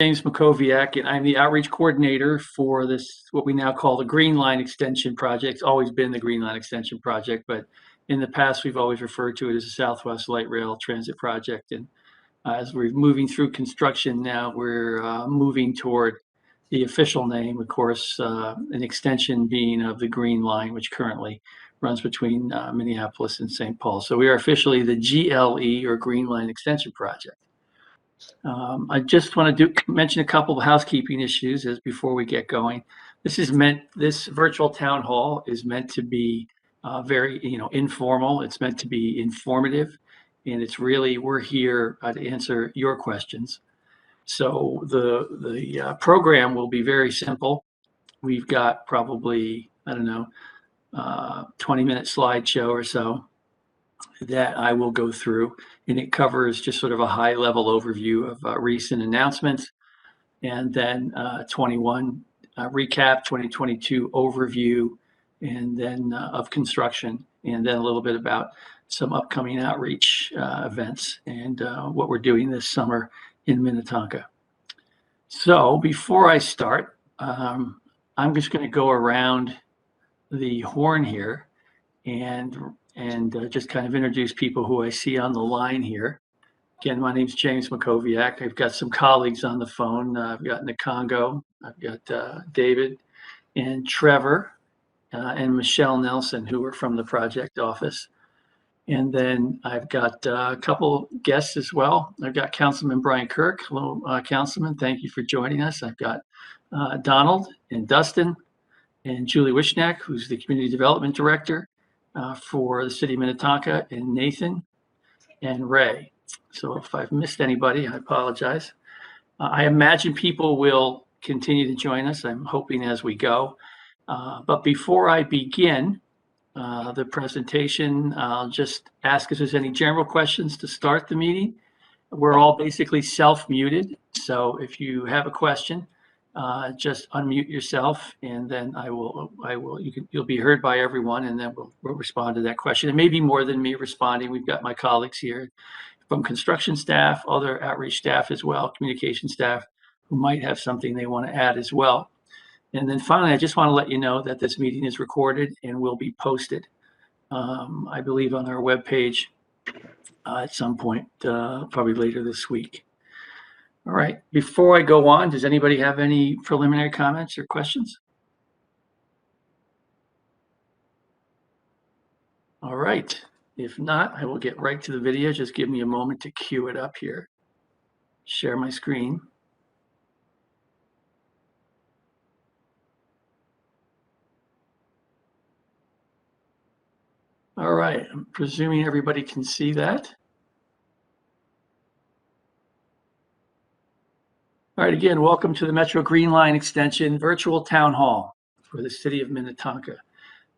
James Makoviak, and I'm the outreach coordinator for this, what we now call the Green Line Extension Project. It's always been the Green Line Extension Project, but in the past, we've always referred to it as the Southwest Light Rail Transit Project. And as we're moving through construction now, we're moving toward the official name, of course, an extension being of the Green Line, which currently runs between Minneapolis and St. Paul. So we are officially the GLE, or Green Line Extension Project. I just want to mention a couple of housekeeping issues as before we get going. This virtual town hall is meant to be very, informal. It's meant to be informative, and we're here to answer your questions. So the program will be very simple. We've got probably, 20-minute slideshow or so that I will go through, and it covers just sort of a high-level overview of recent announcements, and then 21 recap, 2022 overview, and then of construction, and then a little bit about some upcoming outreach events and what we're doing this summer in Minnetonka. So before I start, I'm just going to go around the horn here and just kind of introduce people who I see on the line here. Again, my name's James Makoviak. I've got some colleagues on the phone. I've got Nikongo, I've got David and Trevor and Michelle Nelson, who are from the project office. And then I've got a couple guests as well. I've got Councilman Brian Kirk. Hello, Councilman. Thank you for joining us. I've got Donald and Dustin and Julie Wishnak, who's the Community Development Director for the City of Minnetonka, and Nathan and Ray. So if I've missed anybody, I apologize. I imagine people will continue to join us. I'm hoping as we go. But before I begin the presentation, I'll just ask if there's any general questions to start the meeting. We're all basically self-muted. So if you have a question, just unmute yourself, and then you'll be heard by everyone, and then we'll respond to that question. It may be more than me responding. We've got my colleagues here from construction staff, other outreach staff as well, communication staff, who might have something they want to add as well. And then finally, I just want to let you know that this meeting is recorded and will be posted, I believe, on our webpage at some point, probably later this week. All right, before I go on, does anybody have any preliminary comments or questions? All right, if not, I will get right to the video. Just give me a moment to cue it up here. Share my screen. All right, I'm presuming everybody can see that. All right, again, welcome to the Metro Green Line Extension Virtual Town Hall for the City of Minnetonka.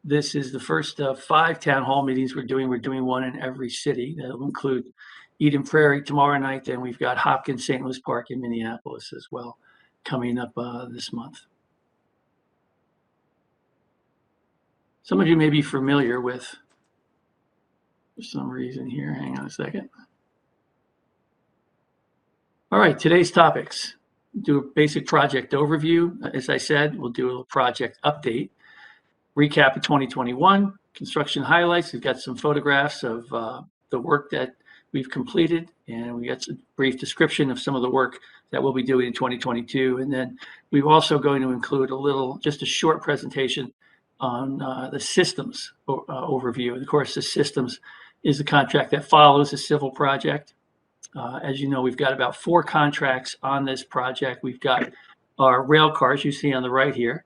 This is the first of 5 town hall meetings we're doing. We're doing one in every city. That'll include Eden Prairie tomorrow night. Then we've got Hopkins, St. Louis Park, in Minneapolis as well coming up this month. Some of you may be familiar with, for some reason here, hang on a second. All right, today's topics. Do a basic project overview. As I said, we'll do a project update, recap of 2021, construction highlights. We've got some photographs of the work that we've completed, and we got some brief description of some of the work that we'll be doing in 2022. And then we're also going to include just a short presentation on the systems overview. And of course, the systems is the contract that follows a civil project. As you know, we've got about 4 contracts on this project. We've got our rail cars you see on the right here,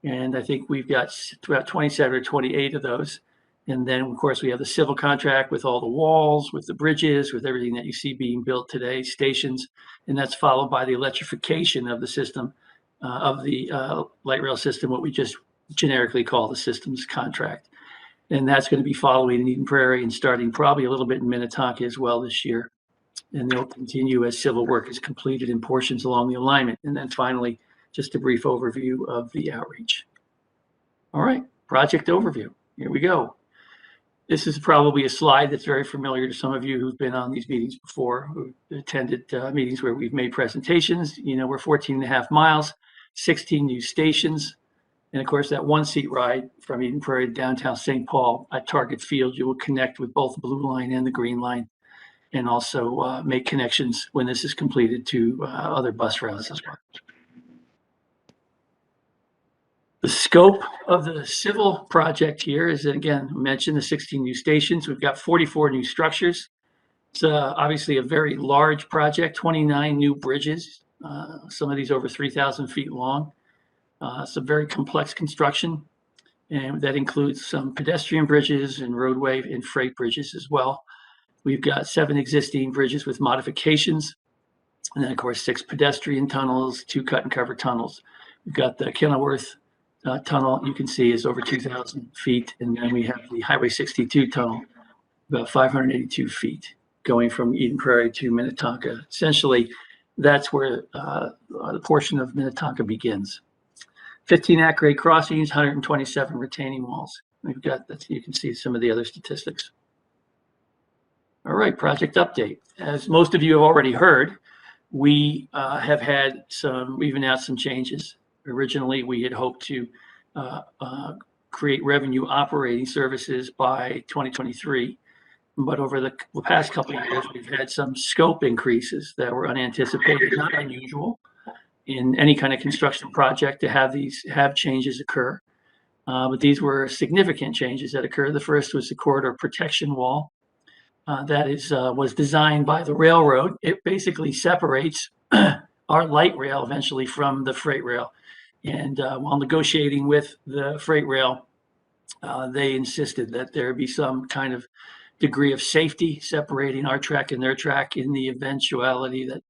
and I think we've got about 27 or 28 of those. And then, of course, we have the civil contract with all the walls, with the bridges, with everything that you see being built today, stations, and that's followed by the electrification of the system, of the light rail system, what we just generically call the systems contract. And that's going to be following in Eden Prairie and starting probably a little bit in Minnetonka as well this year. And they'll continue as civil work is completed in portions along the alignment. And then finally, just a brief overview of the outreach. All right, project overview. Here we go. This is probably a slide that's very familiar to some of you who've been on these meetings before, who attended meetings where we've made presentations. You know, we're 14.5 miles, 16 new stations. And of course, that one seat ride from Eden Prairie to downtown St. Paul at Target Field, you will connect with both the Blue Line and the Green Line, and also make connections when this is completed to other bus routes as well. The scope of the civil project here is, again, I mentioned the 16 new stations. We've got 44 new structures. It's obviously a very large project, 29 new bridges, some of these over 3,000 feet long. Some very complex construction, and that includes some pedestrian bridges and roadway and freight bridges as well. We've got 7 existing bridges with modifications, and then of course 6 pedestrian tunnels, 2 cut and cover tunnels. We've got the Kenilworth tunnel, you can see, is over 2,000 feet, and then we have the Highway 62 tunnel, about 582 feet, going from Eden Prairie to Minnetonka. Essentially, that's where the portion of Minnetonka begins. 15 at-grade crossings, 127 retaining walls. We've got that. You can see some of the other statistics. All right, project update. As most of you have already heard, we have had we've announced some changes. Originally, we had hoped to create revenue operating services by 2023. But over the past couple of years, we've had some scope increases that were unanticipated, not unusual in any kind of construction project to have changes occur. But these were significant changes that occurred. The first was the corridor protection wall. That was designed by the railroad. It basically separates our light rail eventually from the freight rail. And while negotiating with the freight rail, they insisted that there be some kind of degree of safety separating our track and their track in the eventuality that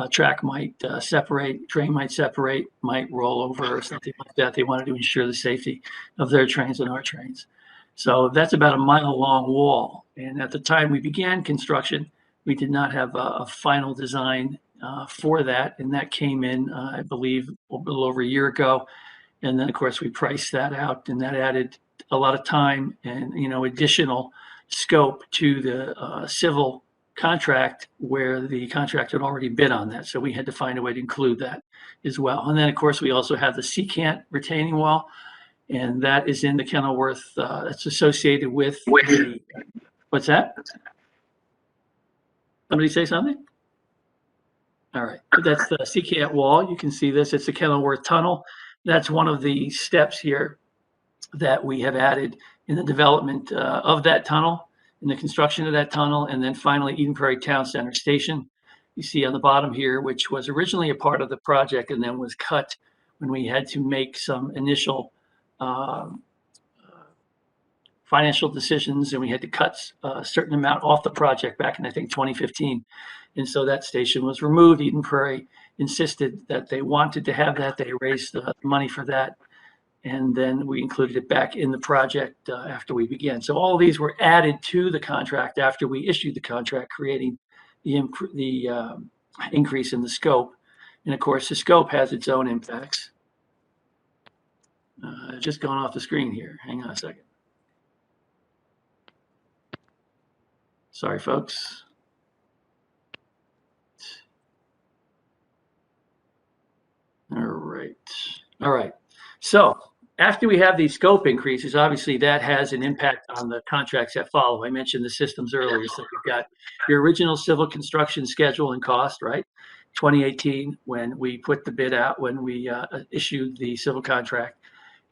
track might separate, train might separate, might roll over or something like that. They wanted to ensure the safety of their trains and our trains. So that's about a mile-long wall. And at the time we began construction, we did not have a final design for that. And that came in, I believe, a little over a year ago. And then, of course, we priced that out, and that added a lot of time and, additional scope to the civil contract where the contractor had already bid on that. So we had to find a way to include that as well. And then, of course, we also have the Secant retaining wall, and that is in the Kenilworth. That's associated with what's that? Somebody say something? All right, that's the Secant Wall. You can see this. It's the Kenilworth tunnel. That's one of the steps here that we have added in the development of that tunnel, in the construction of that tunnel, and then finally Eden Prairie Town Center Station. You see on the bottom here, which was originally a part of the project and then was cut when we had to make some initial financial decisions, and we had to cut a certain amount off the project back in, I think, 2015. And so that station was removed. Eden Prairie insisted that they wanted to have that. They raised the money for that. And then we included it back in the project after we began. So all of these were added to the contract after we issued the contract, creating the increase in the scope. And of course, the scope has its own impacts. Just gone off the screen here. Hang on a second. Sorry, folks. All right. So after we have these scope increases, obviously that has an impact on the contracts that follow. I mentioned the systems earlier. So we've got your original civil construction schedule and cost, right? 2018, when we put the bid out, when we issued the civil contract.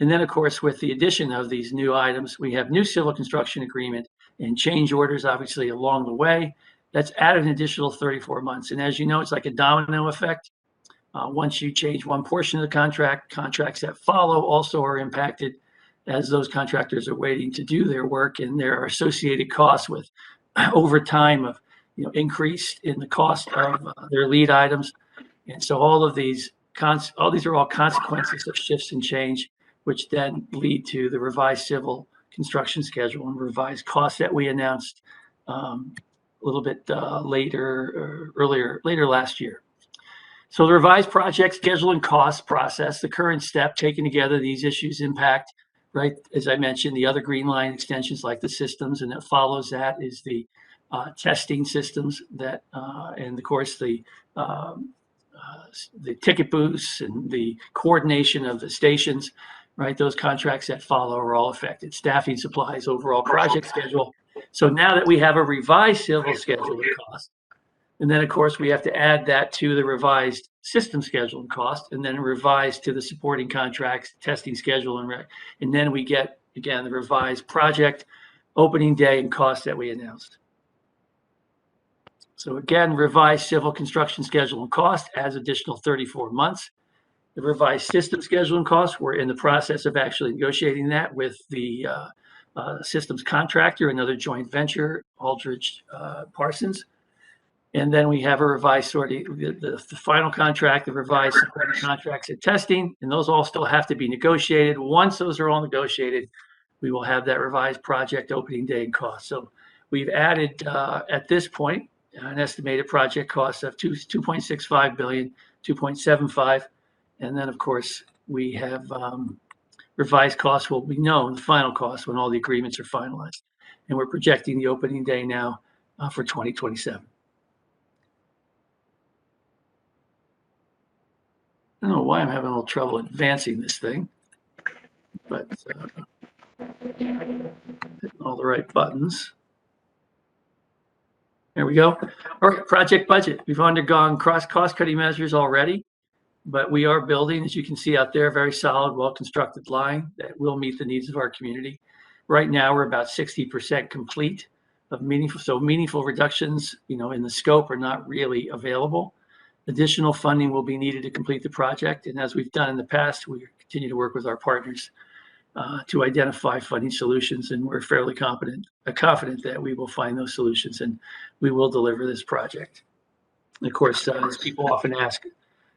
And then, of course, with the addition of these new items, we have new civil construction agreement and change orders, obviously, along the way. That's added an additional 34 months. And as you know, it's like a domino effect. Once you change one portion of the contract, contracts that follow also are impacted as those contractors are waiting to do their work, and there are associated costs with over time of increase in the cost of their lead items. And so all of these are all consequences of shifts and change, which then lead to the revised civil construction schedule and revised costs that we announced a little bit later last year. So the revised project schedule and cost process, the current step, taken together, these issues impact right? As I mentioned, the other green line extensions like the systems, and that follows that is the testing systems that, and of course the ticket booths and the coordination of the stations, right? Those contracts that follow are all affected. Staffing, supplies, overall project schedule. So now that we have a revised civil schedule and cost, and then of course we have to add that to the revised system schedule and cost, and then revise to the supporting contracts, testing schedule, and then we get again the revised project opening day and cost that we announced. So again, revised civil construction schedule and cost adds additional 34 months. The revised system schedule and cost, we're in the process of actually negotiating that with the systems contractor, another joint venture, Aldridge Parsons. And then we have a revised the final contract, the revised supporting contracts and testing, and those all still have to be negotiated. Once those are all negotiated, we will have that revised project opening day and cost. So we've added at this point an estimated project cost of 2.65 billion, 2.75, and then of course we have revised costs will be known, the final cost, when all the agreements are finalized, and we're projecting the opening day now for 2027. I don't know why I'm having a little trouble advancing this thing, but hitting all the right buttons. There we go. All right, project budget. We've undergone cost-cutting measures already, but we are building, as you can see out there, a very solid, well-constructed line that will meet the needs of our community. Right now, we're about 60% complete of meaningful reductions, in the scope are not really available. Additional funding will be needed to complete the project, and as we've done in the past, we continue to work with our partners to identify funding solutions, and we're fairly confident that we will find those solutions and we will deliver this project. And of course, as people often ask,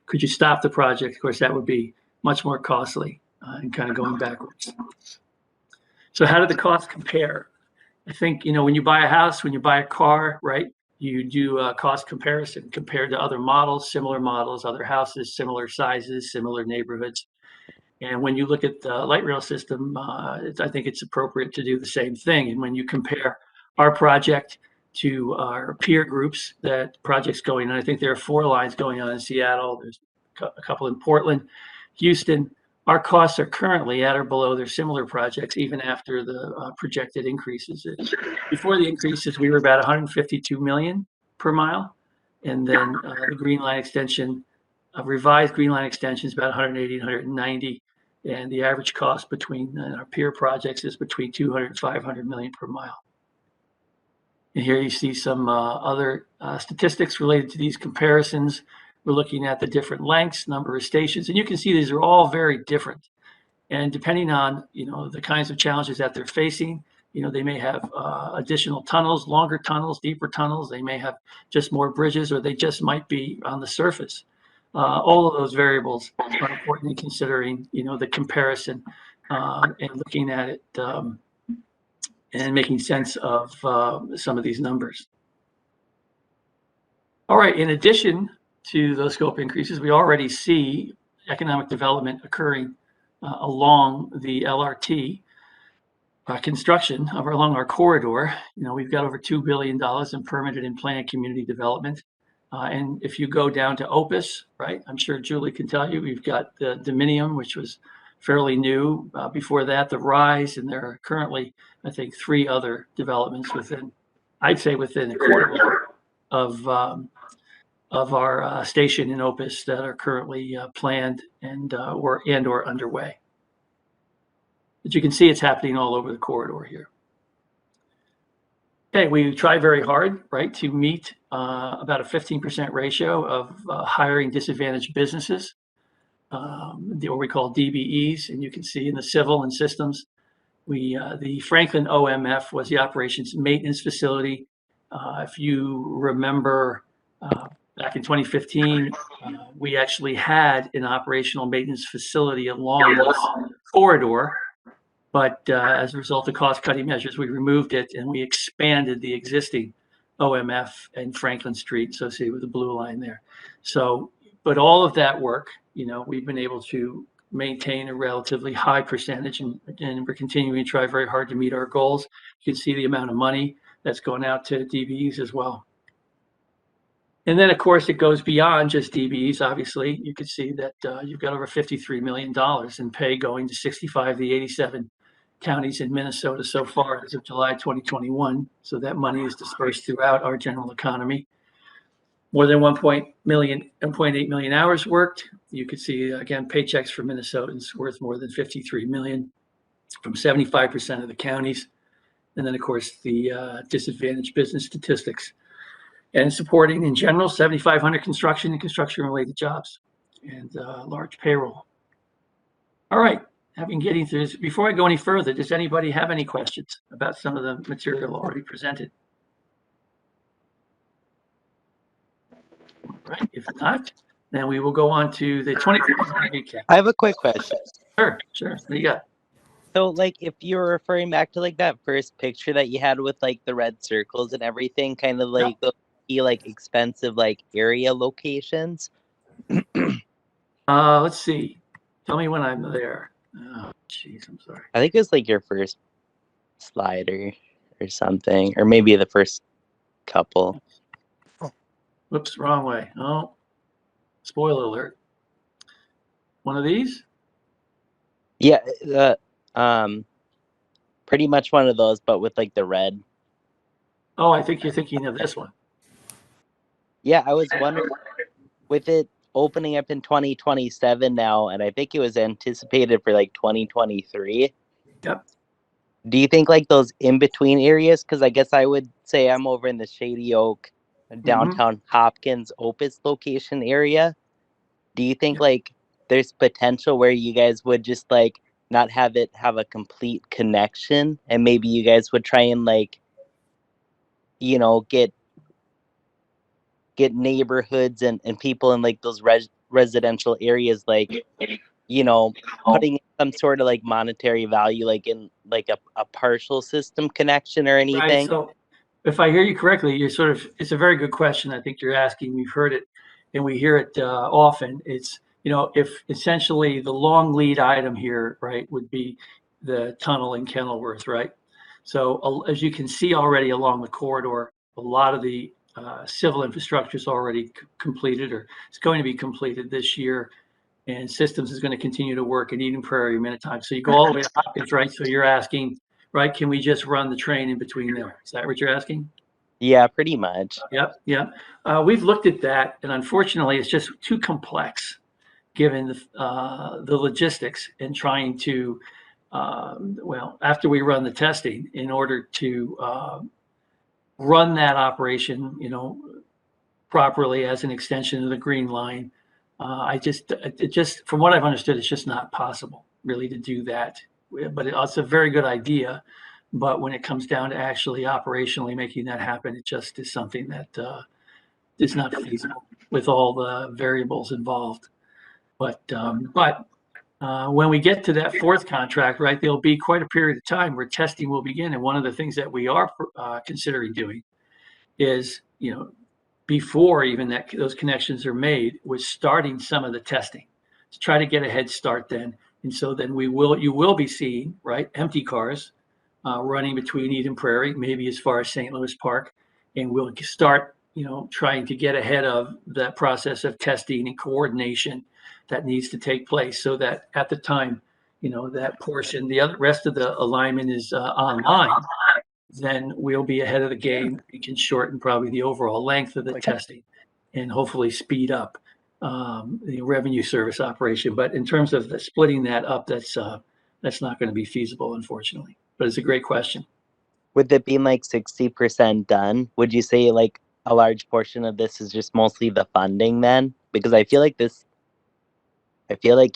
could you stop the project? Of course, that would be much more costly and kind of going backwards. So how do the costs compare? I think, when you buy a house, when you buy a car, right, you do a cost comparison compared to other models, similar models, other houses, similar sizes, similar neighborhoods. And when you look at the light rail system, I think it's appropriate to do the same thing. And when you compare our project to our peer groups, that projects going on, I think there are 4 lines going on in Seattle. There's a couple in Portland, Houston. Our costs are currently at or below their similar projects, even after the projected increases. Before the increases, we were about 152 million per mile. And then the Green Line extension, revised Green Line extension is about 180, 190. And the average cost between our peer projects is between 200 and 500 million per mile. And here you see some other statistics related to these comparisons. We're looking at the different lengths, number of stations, and you can see these are all very different. And depending on, the kinds of challenges that they're facing, they may have additional tunnels, longer tunnels, deeper tunnels. They may have just more bridges, or they just might be on the surface. All of those variables are important in considering, the comparison and looking at it and making sense of some of these numbers. All right, in addition to those scope increases, we already see economic development occurring along the LRT construction along our corridor. We've got over $2 billion in permitted and planned community development. And if you go down to Opus, right, I'm sure Julie can tell you, we've got the Dominium, which was fairly new. Before that, the Rise, and there are currently, I think, 3 other developments within a corridor of our station in Opus that are currently planned and or underway. But you can see it's happening all over the corridor here. Okay, we try very hard, right, to meet about a 15% ratio of hiring disadvantaged businesses, what we call DBEs, and you can see in the civil and systems, the Franklin OMF was the operations maintenance facility. If you remember, back in 2015, we actually had an operational maintenance facility along this corridor. But as a result of cost-cutting measures, we removed it and we expanded the existing OMF and Franklin Street associated with the blue line there. So, but all of that work, we've been able to maintain a relatively high percentage, and we're continuing to try very hard to meet our goals. You can see the amount of money that's going out to DBEs as well. And then, of course, it goes beyond just DBEs. Obviously, you can see that you've got over $53 million in pay going to 65 of the 87 counties in Minnesota so far as of July 2021. So that money is dispersed throughout our general economy. More than 1.8 million hours worked. You could see, again, paychecks for Minnesotans worth more than 53 million from 75% of the counties. And then, of course, the disadvantaged business statistics. And supporting, in general, 7,500 construction and construction-related jobs and large payroll. All right, getting through this, before I go any further, does anybody have any questions about some of the material already presented? Right. If not, then we will go on to the 24 recap. I have a quick question. Sure. What do you got? So, like, if you're referring back to like that first picture that you had with like the red circles and everything, kind of like the like expensive like area locations. Let's see. Tell me when I'm there. Oh, jeez, I'm sorry. I think it was like your first slider or something, or maybe the first couple. Whoops, wrong way. Oh, spoiler alert. One of these? Yeah, pretty much one of those, but with like the red. Oh, I think you're thinking of this one. Yeah, I was wondering, with it opening up in 2027 now, and I think it was anticipated for like 2023. Yep. Do you think like those in-between areas, because I guess I would say I'm over in the Shady Oak, downtown Hopkins, Opus location area. Do you think like there's potential where you guys would just like not have it have a complete connection, and maybe you guys would try and like, you know, get neighborhoods and people in like those residential areas, like, you know, putting some sort of like monetary value, like in like a partial system connection or anything? Right. So if I hear you correctly, you're sort of, it's a very good question. I think you're asking, we've heard it and we hear it often. It's, you know, if essentially the long lead item here, right, would be the tunnel in Kenilworth, right? So as you can see already along the corridor, a lot of the civil infrastructure is already completed or it's going to be completed this year. And systems is going to continue to work in Eden Prairie, Minnetonka. So you go all the way to Hopkins, right? So you're asking, right, can we just run the train in between there? Is that what you're asking? Yeah, pretty much. Yep. We've looked at that, and unfortunately, it's just too complex given the logistics and trying to, well, after we run the testing, in order to run that operation, you know, properly as an extension of the Green Line. It just, from what I've understood, it's just not possible really to do that. But it's a very good idea. But when it comes down to actually operationally making that happen, it just is something that is not feasible with all the variables involved. But when we get to that fourth contract, right, there'll be quite a period of time where testing will begin. And one of the things that we are considering doing is, you know, before even those connections are made, was starting some of the testing to try to get a head start then. And so then you will be seeing, right, empty cars running between Eden Prairie, maybe as far as St. Louis Park, and we'll start, you know, trying to get ahead of that process of testing and coordination that needs to take place, so that at the time, you know, that portion, the rest of the alignment is online, then we'll be ahead of the game. We can shorten probably the overall length of the testing and hopefully speed up the revenue service operation. But in terms of splitting that up, that's not going to be feasible, unfortunately. But it's a great question. With it being like 60% done, would you say like a large portion of this is just mostly the funding then? Because I feel like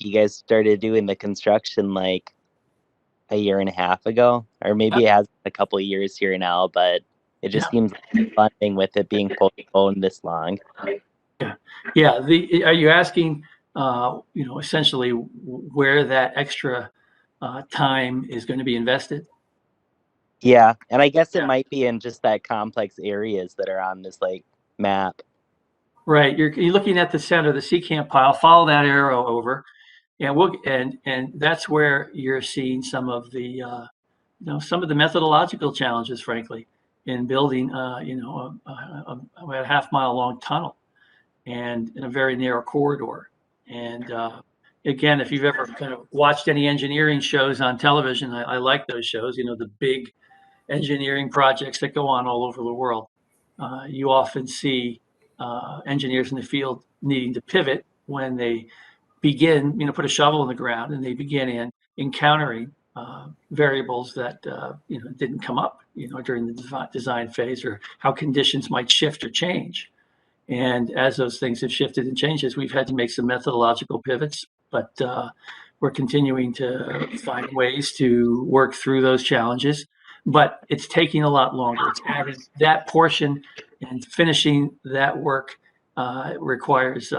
you guys started doing the construction like a year and a half ago, or maybe it has a couple of years here now, but it just seems like funding with it being postponed this long. Yeah. Are you asking, you know, essentially where that extra time is going to be invested? Yeah, and I guess it might be in just that complex areas that are on this like map. Right. You're looking at the center, the Secant pile. Follow that arrow over. and that's where you're seeing some of the some of the methodological challenges, frankly, in building a half-mile long tunnel and in a very narrow corridor. And again, if you've ever kind of watched any engineering shows on television, I like those shows. The big engineering projects that go on all over the world. You often see engineers in the field needing to pivot when they begin, put a shovel in the ground and they begin encountering variables that didn't come up, during the design phase, or how conditions might shift or change. And as those things have shifted and changes, we've had to make some methodological pivots, but we're continuing to find ways to work through those challenges. But it's taking a lot longer. It's added that portion, and finishing that work requires,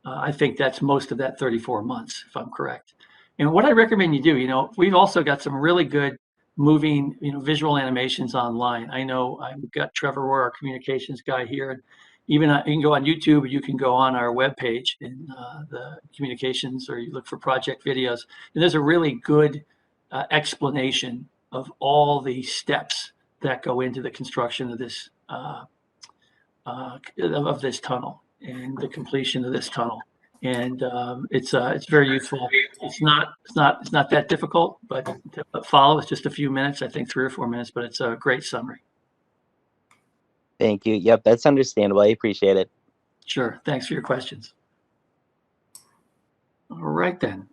I think that's most of that 34 months, if I'm correct. And what I recommend you do, we've also got some really good moving, visual animations online. I know I've got Trevor Roy, our communications guy here, and even you can go on YouTube, or you can go on our webpage in the communications, or you look for project videos. And there's a really good explanation of all the steps that go into the construction of this tunnel and the completion of this tunnel. And it's very useful. It's not that difficult, but to follow, it's just a few minutes, I think 3 or 4 minutes, but it's a great summary. Thank you. Yep, that's understandable. I appreciate it. Sure. Thanks for your questions. All right, then.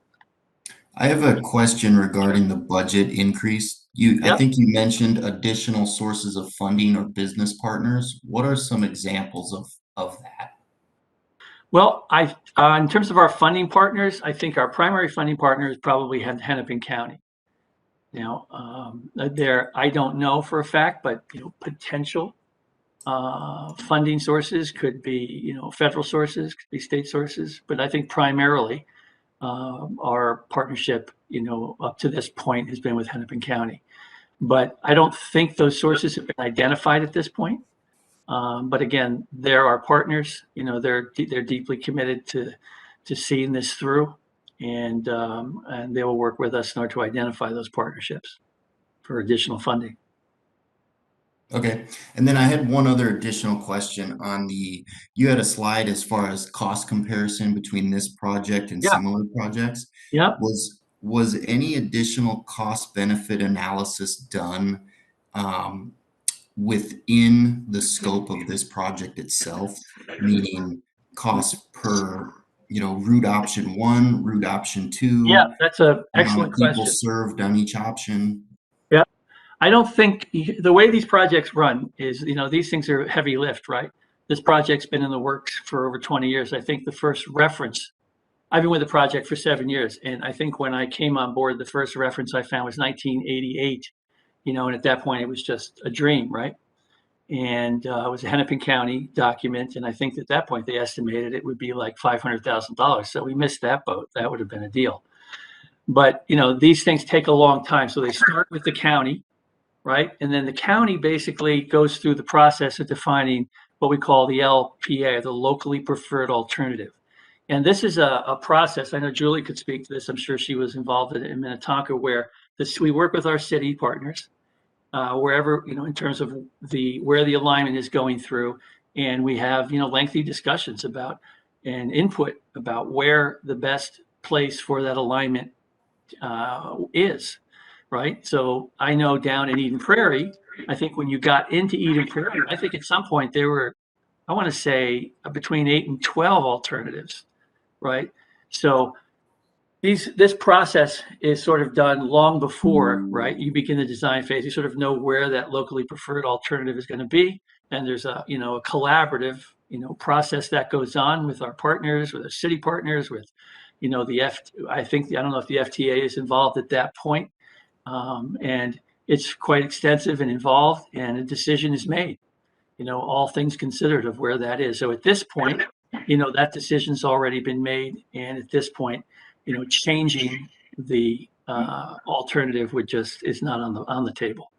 I have a question regarding the budget increase. I think you mentioned additional sources of funding or business partners. What are some examples of that? Well, in terms of our funding partners, I think our primary funding partner is probably Hennepin County. I don't know for a fact, but potential funding sources could be, federal sources, could be state sources, but I think primarily our partnership, up to this point has been with Hennepin County. But I don't think those sources have been identified at this point. But again, they're our partners. They're deeply committed to seeing this through, and they will work with us in order to identify those partnerships for additional funding. Okay. And then I had one other additional question on you had a slide as far as cost comparison between this project and similar projects. Yeah. Was any additional cost benefit analysis done within the scope of this project itself, meaning cost per, route option 1, route option 2? Yeah, that's an excellent question. People served on each option. Yeah. I don't think the way these projects run is, these things are heavy lift, right? This project's been in the works for over 20 years. I think the first reference, I've been with the project for 7 years. And I think when I came on board, the first reference I found was 1988, and at that point it was just a dream, right? And it was a Hennepin County document. And I think at that point they estimated it would be like $500,000. So we missed that boat. That would have been a deal. But, these things take a long time. So they start with the county, right? And then the county basically goes through the process of defining what we call the LPA, the locally preferred alternative. And this is a process. I know Julie could speak to this. I'm sure she was involved in Minnetonka, where we work with our city partners, wherever, in terms of where the alignment is going through. And we have, lengthy discussions about and input about where the best place for that alignment is. Right. So I know down in Eden Prairie, I think when you got into Eden Prairie, I think at some point there were, I want to say, between 8 and 12 alternatives. Right. So this process is sort of done long before, right, you begin the design phase. You sort of know where that locally preferred alternative is going to be. And there's a collaborative, process that goes on with our partners, with our city partners, with, I don't know if the FTA is involved at that point. And it's quite extensive and involved, and a decision is made, all things considered of where that is. So at this point, that decision's already been made. And at this point, changing the alternative is not on the table.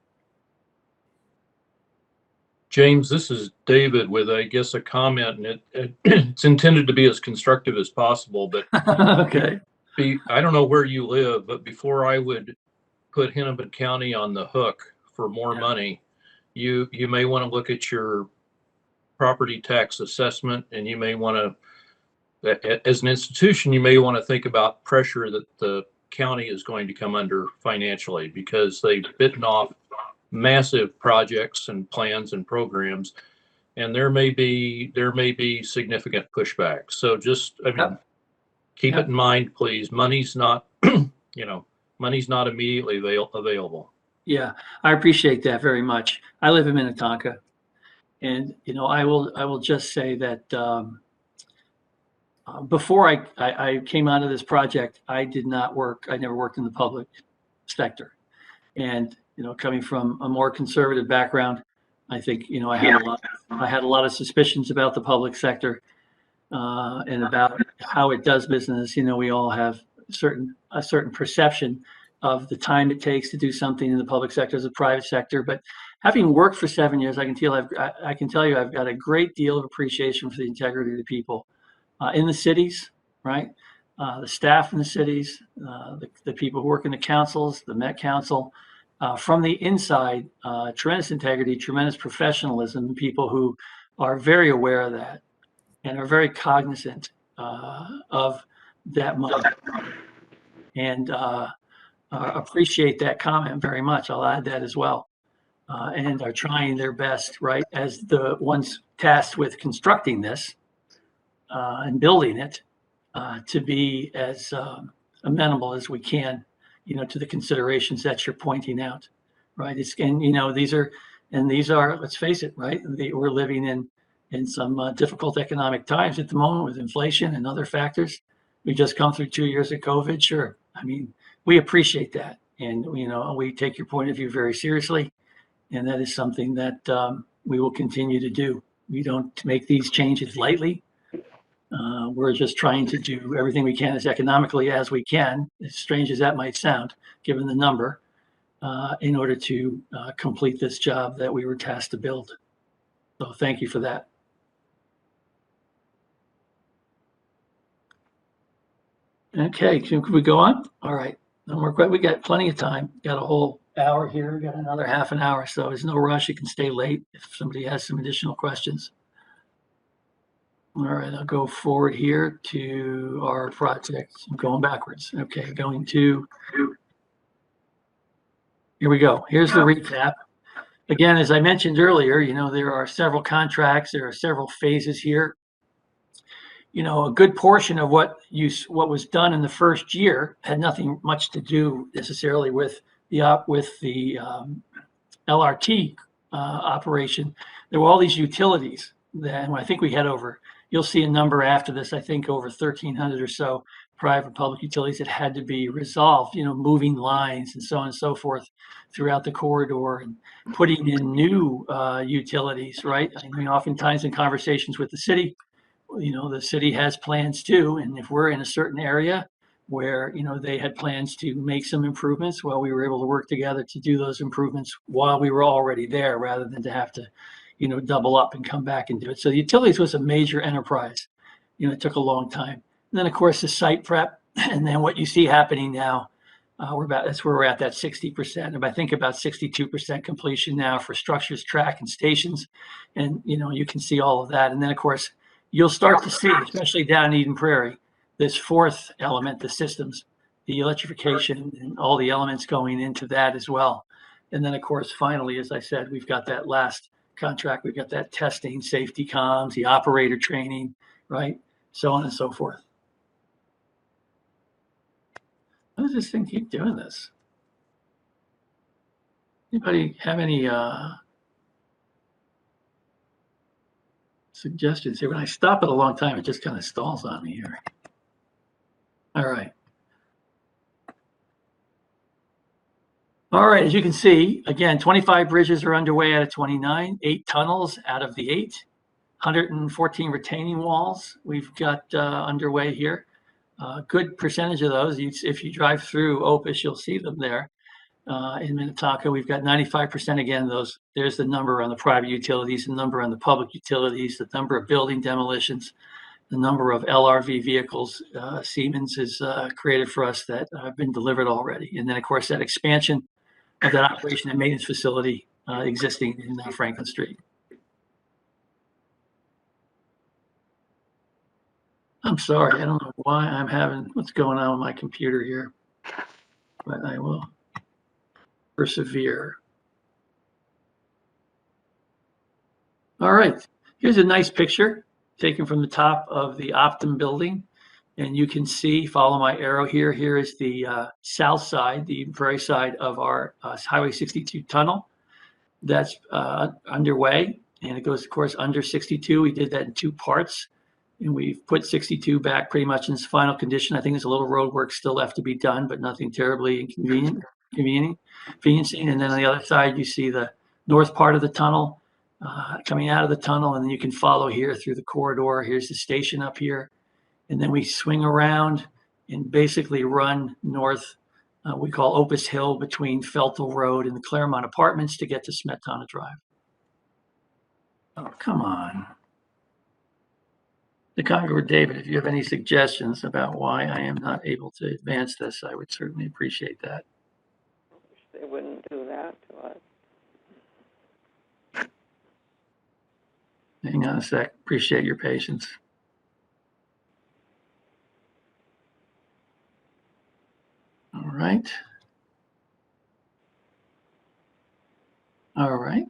James, this is David with, I guess, a comment, and it's intended to be as constructive as possible. But okay. I don't know where you live, but before I would put Hennepin County on the hook for more money, you may want to look at your property tax assessment, and you may want to, as an institution, you may want to think about pressure that the county is going to come under financially, because they've bitten off massive projects and plans and programs, and there may be significant pushback. So just, I mean, keep it in mind, please. Money's not, money's not immediately available. Yeah, I appreciate that very much. I live in Minnetonka, and I will just say that before I came out of this project, I did not work. I never worked in the public sector, and coming from a more conservative background, I think I had a lot of suspicions about the public sector and about how it does business. We all have a certain perception of the time it takes to do something in the public sector as a private sector. But having worked for 7 years, I can tell you I've got a great deal of appreciation for the integrity of the people in the cities, right? The staff in the cities, the people who work in the councils, the Met Council. From the inside, tremendous integrity, tremendous professionalism, people who are very aware of that and are very cognizant of that money, and appreciate that comment very much. I'll add that as well. And are trying their best, right, as the ones tasked with constructing this and building it, to be as amenable as we can, to the considerations that you're pointing out, right? These are, let's face it, right? We're living in some difficult economic times at the moment with inflation and other factors. We just come through 2 years of COVID. Sure. I mean, we appreciate that. And, we take your point of view very seriously. And that is something that we will continue to do. We don't make these changes lightly. We're just trying to do everything we can as economically as we can, as strange as that might sound, given the number, in order to complete this job that we were tasked to build. So thank you for that. Okay, can we go on? All right. We got plenty of time. Got a whole hour here. We got another half an hour, so there's no rush. You can stay late if somebody has some additional questions. All right, I'll go forward here to our project. I'm going backwards. Okay, here we go. Here's the recap. Again, as I mentioned earlier, there are several contracts. There are several phases here. A good portion of what was done in the first year had nothing much to do necessarily with the LRT operation. There were all these utilities that I think we had over. You'll see a number after this. I think over 1,300 or so private public utilities that had to be resolved. Moving lines and so on and so forth throughout the corridor, and putting in new utilities. Right. I mean, oftentimes in conversations with the city, the city has plans too. And if we're in a certain area where, they had plans to make some improvements, well, we were able to work together to do those improvements while we were already there, rather than to have to, double up and come back and do it. So the utilities was a major enterprise. It took a long time. And then of course the site prep, and then what you see happening now, that's where we're at, that 60%. And I think about 62% completion now for structures, track, and stations. And, you can see all of that. And then of course, you'll start to see, especially down in Eden Prairie, this fourth element, the systems, the electrification, and all the elements going into that as well. And then, of course, finally, as I said, we've got that last contract. We've got that testing, safety comms, the operator training, right? So on and so forth. How does this thing keep doing this? Anybody have any suggestions here? When I stop it a long time, it just kind of stalls on me here. All right. All right, as you can see, again, 25 bridges are underway out of 29, 8 tunnels out of the 8, 114 retaining walls we've got underway here. Good percentage of those, if you drive through Opus, you'll see them there. In Minnetonka, we've got 95% again. There's the number on the private utilities, the number on the public utilities, the number of building demolitions. the number of LRV vehicles Siemens has created for us that have been delivered already. And then, of course, that expansion of that operation and maintenance facility existing in Franklin Street. I'm sorry, I don't know why I'm having what's going on with my computer here, but I will persevere. All right, here's a nice picture taken from the top of the Optum building. And you can see, follow my arrow here. Here is the south side, the very side of our Highway 62 tunnel that's underway. And it goes, of course, under 62. We did that in 2 parts. And we've put 62 back pretty much in its final condition. I think there's a little road work still left to be done, but nothing terribly inconveniencing. And then on the other side, you see the north part of the tunnel coming out of the tunnel. And then you can follow here through the corridor. Here's the station up here. And then we swing around and basically run north, we call Opus Hill, between Feltle Road and the Claremont Apartments to get to Smetana Drive. Oh, come on. The Congressman David, if you have any suggestions about why I am not able to advance this, I would certainly appreciate that. They wouldn't do that to us. Hang on a sec. Appreciate your patience. All right. All right.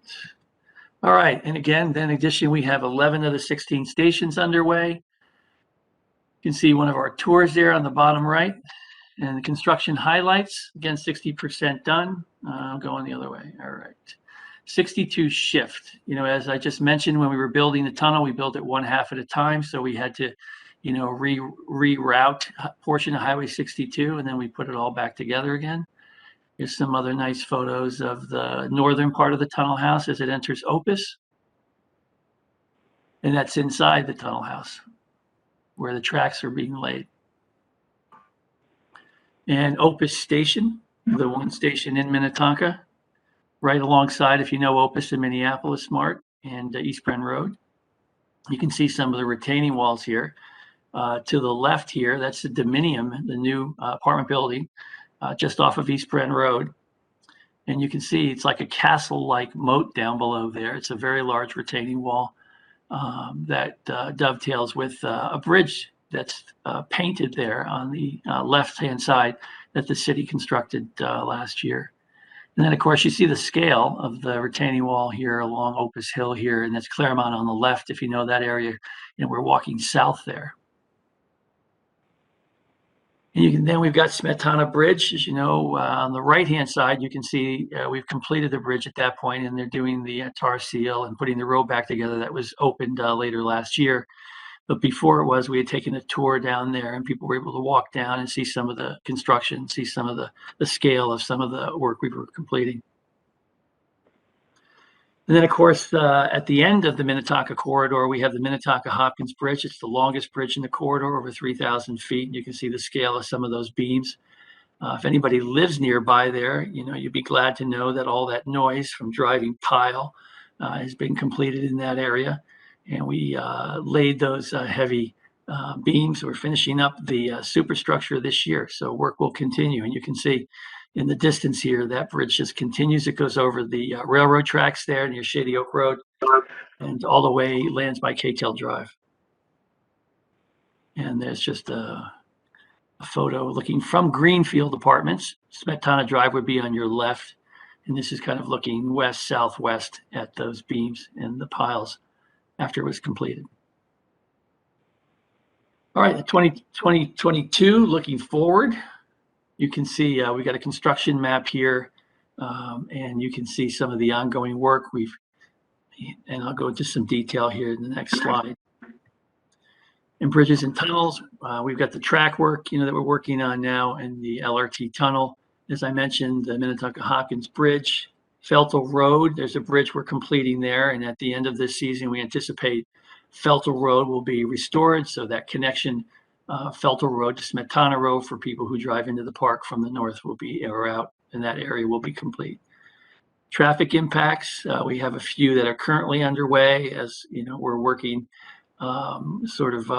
All right. And again, then in addition, we have 11 of the 16 stations underway. You can see one of our tours there on the bottom right. And the construction highlights, again, 60% done. Going the other way. All right. 62 shift. You know, as I just mentioned, when we were building the tunnel, we built it 1/2 at a time. So we had to, you know, reroute a portion of Highway 62, and then we put it all back together again. Here's some other nice photos of the northern part of the tunnel house as it enters Opus. And that's inside the tunnel house where the tracks are being laid. And Opus Station, the one station in Minnetonka, right alongside, if you know Opus in Minneapolis, Smart and East Bend Road. You can see some of the retaining walls here. To the left here, that's the Dominium, the new apartment building, just off of East Bend Road. And you can see it's like a castle-like moat down below there. It's a very large retaining wall that dovetails with a bridge that's painted there on the left-hand side that the city constructed last year. And then, of course, you see the scale of the retaining wall here along Opus Hill here, and that's Claremont on the left, if you know that area. And we're walking south there. And you can, then we've got Smetana Bridge, as you know, on the right-hand side, you can see we've completed the bridge at that point, and they're doing the tar seal and putting the road back together. That was opened later last year. But before it was, we had taken a tour down there, and people were able to walk down and see some of the construction, see some of the scale of some of the work we were completing. And then, of course, at the end of the Minnetonka corridor, we have the Minnetonka Hopkins Bridge. It's the longest bridge in the corridor, over 3,000 feet. You can see the scale of some of those beams. If anybody lives nearby there, you know, you'd be glad to know that all that noise from driving tile has been completed in that area. And we laid those heavy beams. We're finishing up the superstructure this year. So work will continue. And you can see in the distance here, that bridge just continues. It goes over the railroad tracks there near Shady Oak Road and all the way lands by K-Tail Drive. And there's just a photo looking from Greenfield Apartments. Smetana Drive would be on your left. And this is kind of looking west, southwest at those beams and the piles after it was completed. All right, 2022, looking forward. You can see we got a construction map here, and you can see some of the ongoing work and I'll go into some detail here in the next slide. In bridges and tunnels, we've got the track work, you know, that we're working on now, and the LRT tunnel. As I mentioned, the Minnetonka Hopkins Bridge, Feltle Road. There's a bridge we're completing there, and at the end of this season, we anticipate Feltle Road will be restored, so that connection, Feltle Road to Smetana Road for people who drive into the park from the north will be, or out in that area, will be complete. Traffic impacts, we have a few that are currently underway. As you know, we're working sort of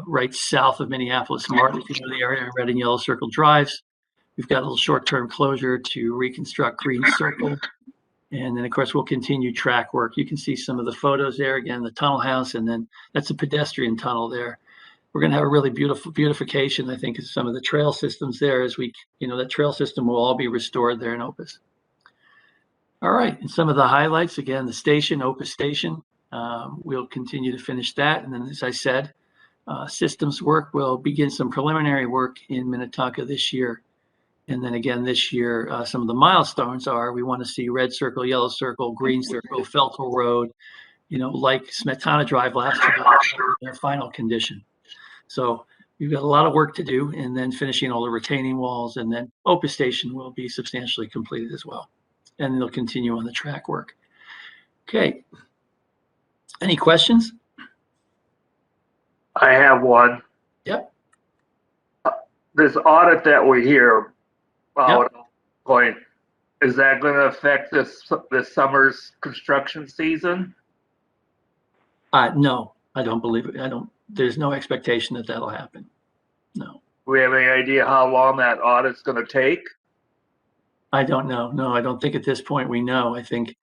right south of Minneapolis, Martin, if you know the area, red and yellow circle drives. We've got a little short-term closure to reconstruct Green Circle. And then, of course, we'll continue track work. You can see some of the photos there. Again, the tunnel house, and then that's a pedestrian tunnel there. We're going to have a really beautiful beautification, I think, of some of the trail systems there as we, that trail system will all be restored there in Opus. All right, and some of the highlights, again, the station, Opus Station, we'll continue to finish that. And then, as I said, systems work will begin some preliminary work in Minnetonka this year. And then again, this year, some of the milestones are we want to see red circle, yellow circle, green circle, Feltel Road, like Smetana Drive last year, their final condition. So we've got a lot of work to do, and then finishing all the retaining walls, and then Opus Station will be substantially completed as well. And they'll continue on the track work. Okay. Any questions? I have one. Yep. This audit that we hear about going, is that going to affect this summer's construction season? No, I don't believe it. There's no expectation that that'll happen. No. Do we have any idea how long that audit's going to take? I don't know. No, I don't think at this point we know. I think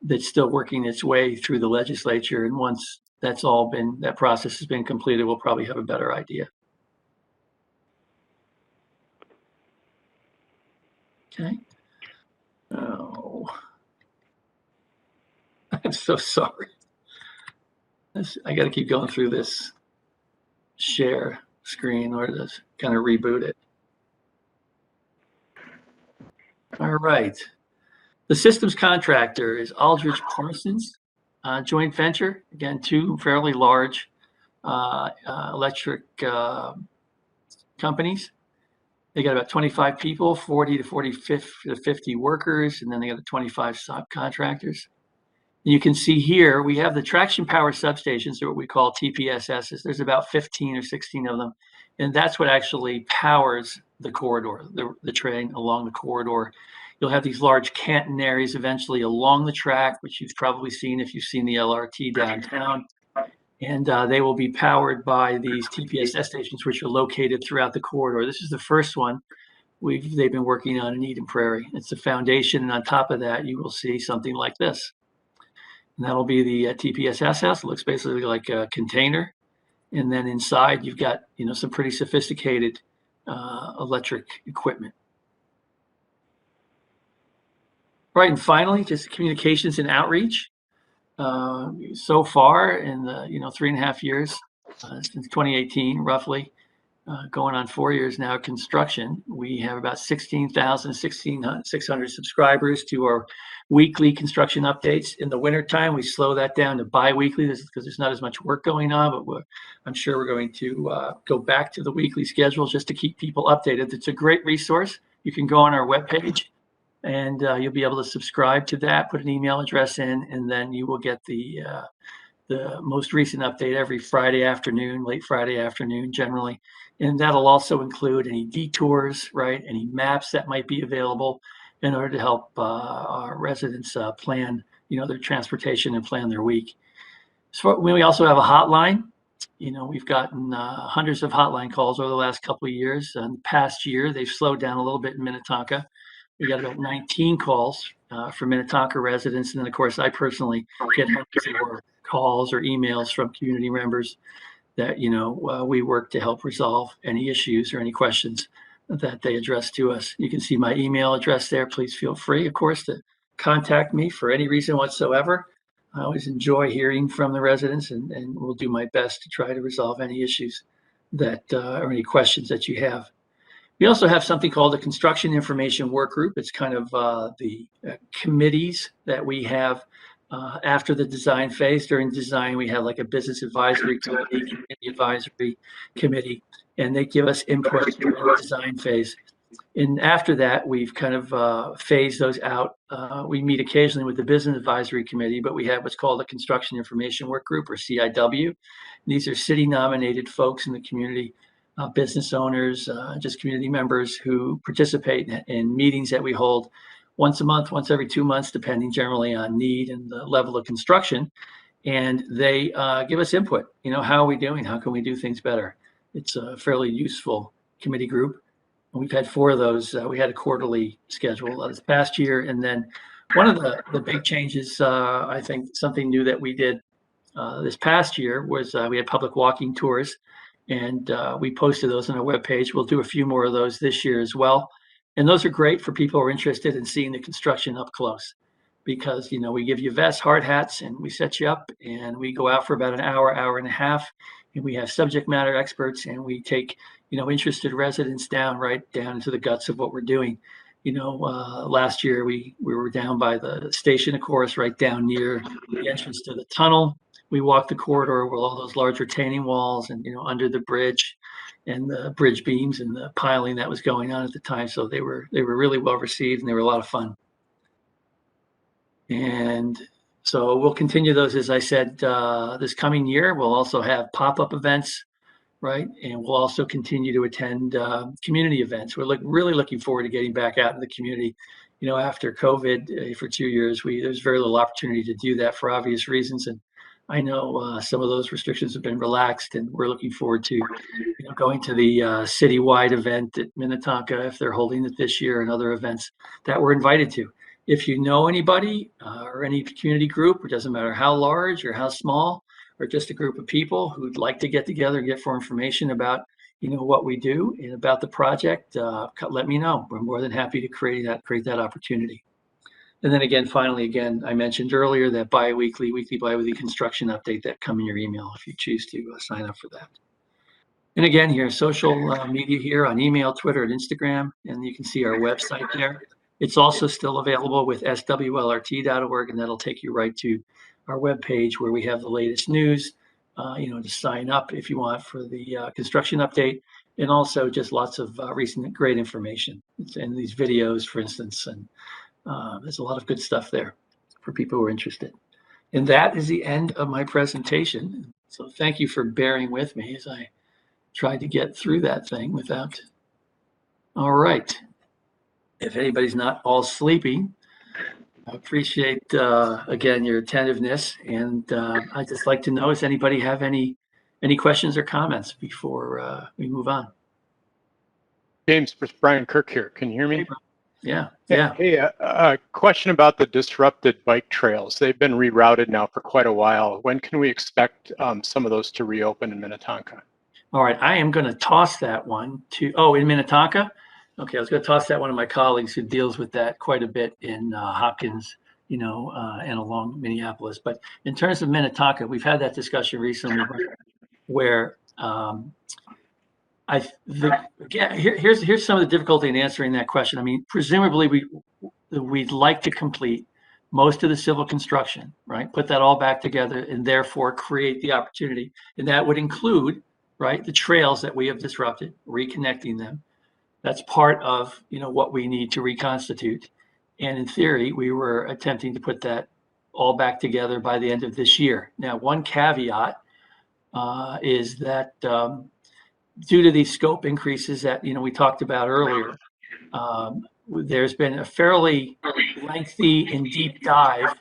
that's still working its way through the legislature. And once that process has been completed, we'll probably have a better idea. Okay. Oh, I'm so sorry. I got to keep going through this share screen or to kind of reboot it. All right. The systems contractor is Aldrich Parsons joint venture. Again, two fairly large electric companies. They got about 25 people, 40 to 50 workers, and then they got 25 subcontractors. You can see here, we have the traction power substations, or what we call TPSSs. There's about 15 or 16 of them. And that's what actually powers the corridor, the train along the corridor. You'll have these large catenaries eventually along the track, which you've probably seen if you've seen the LRT downtown. And they will be powered by these TPSS stations, which are located throughout the corridor. This is the first one they've been working on in Eden Prairie. It's the foundation, and on top of that, you will see something like this. And that'll be the TPSS house. It looks basically like a container. And then inside, you've got some pretty sophisticated electric equipment. Right, and finally, just communications and outreach. So far in the 3.5 years since 2018, roughly, going on 4 years now, construction, we have about 16,600 subscribers to our weekly construction updates. In the wintertime, we slow that down to bi-weekly because there's not as much work going on, but I'm sure we're going to go back to the weekly schedule just to keep people updated. It's a great resource. You can go on our webpage and you'll be able to subscribe to that, put an email address in, and then you will get the most recent update every Friday afternoon, late Friday afternoon generally. And that'll also include any detours, right? Any maps that might be available in order to help our residents plan, their transportation and plan their week. So we also have a hotline. We've gotten hundreds of hotline calls over the last couple of years. In the past year, they've slowed down a little bit in Minnetonka. We got about 19 calls from Minnetonka residents. And then, of course, I personally get hundreds of calls or emails from community members that, we work to help resolve any issues or any questions that they address to us. You can see my email address there. Please feel free, of course, to contact me for any reason whatsoever. I always enjoy hearing from the residents, and will do my best to try to resolve any issues that or any questions that you have. We also have something called the Construction Information Work Group. It's kind of the committees that we have after the design phase. During design, we have like a business advisory committee, community advisory committee, and they give us input during the design phase. And after that, we've kind of phased those out. We meet occasionally with the business advisory committee, but we have what's called the Construction Information Work Group, or CIW. These are city nominated folks in the community, business owners, just community members who participate in meetings that we hold once a month, once every 2 months, depending generally on need and the level of construction. and they give us input. How are we doing? How can we do things better? It's a fairly useful committee group. And we've had 4 of those. We had a quarterly schedule this past year. And then one of the big changes, I think something new that we did this past year was we had public walking tours, and we posted those on our webpage. We'll do a few more of those this year as well. And those are great for people who are interested in seeing the construction up close, because we give you vests, hard hats, and we set you up, and we go out for about an hour and a half, and we have subject matter experts, and we take interested residents right down into the guts of what we're doing. Last year we were down by the station, of course, right down near the entrance to the tunnel. We walked the corridor with all those large retaining walls, and under the bridge and the bridge beams and the piling that was going on at the time. So they were really well received, and they were a lot of fun. And so we'll continue those, as I said, this coming year. We'll also have pop-up events, right? And we'll also continue to attend community events. We're really looking forward to getting back out in the community. After COVID for 2 years, there's very little opportunity to do that for obvious reasons. And I know some of those restrictions have been relaxed, and we're looking forward to going to the citywide event at Minnetonka, if they're holding it this year, and other events that we're invited to. If you know anybody or any community group, it doesn't matter how large or how small, or just a group of people who'd like to get together and get more information about what we do and about the project, let me know. We're more than happy to create that opportunity. And then again, finally, I mentioned earlier that bi-weekly construction update that come in your email if you choose to sign up for that. And again, here, social media here on email, Twitter, and Instagram, and you can see our website there. It's also still available with swlrt.org, and that'll take you right to our webpage where we have the latest news, to sign up if you want for the construction update, and also just lots of recent great information and these videos, for instance, and there's a lot of good stuff there for people who are interested. And that is the end of my presentation. So thank you for bearing with me as I tried to get through that thing without. All right. If anybody's not all sleepy, I appreciate, again, your attentiveness. And I'd just like to know, does anybody have any questions or comments before we move on? James, Brian Kirk here. Can you hear me? Yeah. Hey, question about the disrupted bike trails. They've been rerouted now for quite a while. When can we expect some of those to reopen in Minnetonka? All right, I am going to toss that one to, in Minnetonka? Okay, I was going to toss that one to my colleagues who deals with that quite a bit in Hopkins, and along Minneapolis. But in terms of Minnetonka, we've had that discussion recently where here's some of the difficulty in answering that question. I mean, presumably we'd like to complete most of the civil construction, right? Put that all back together and therefore create the opportunity. And that would include, right, the trails that we have disrupted, reconnecting them. That's part of, what we need to reconstitute. And in theory, we were attempting to put that all back together by the end of this year. Now, one caveat is that due to these scope increases that, we talked about earlier, there's been a fairly lengthy and deep dive,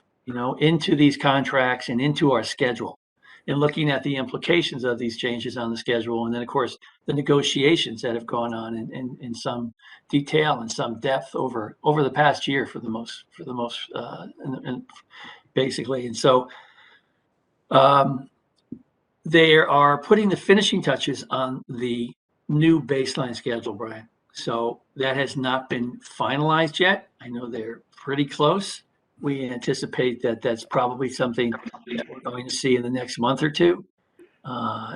into these contracts and into our schedule, and looking at the implications of these changes on the schedule. And then, of course, the negotiations that have gone on in some detail and some depth over the past year for the most, basically. And so they are putting the finishing touches on the new baseline schedule, Brian. So that has not been finalized yet. I know they're pretty close. We anticipate that that's probably something that we're going to see in the next month or two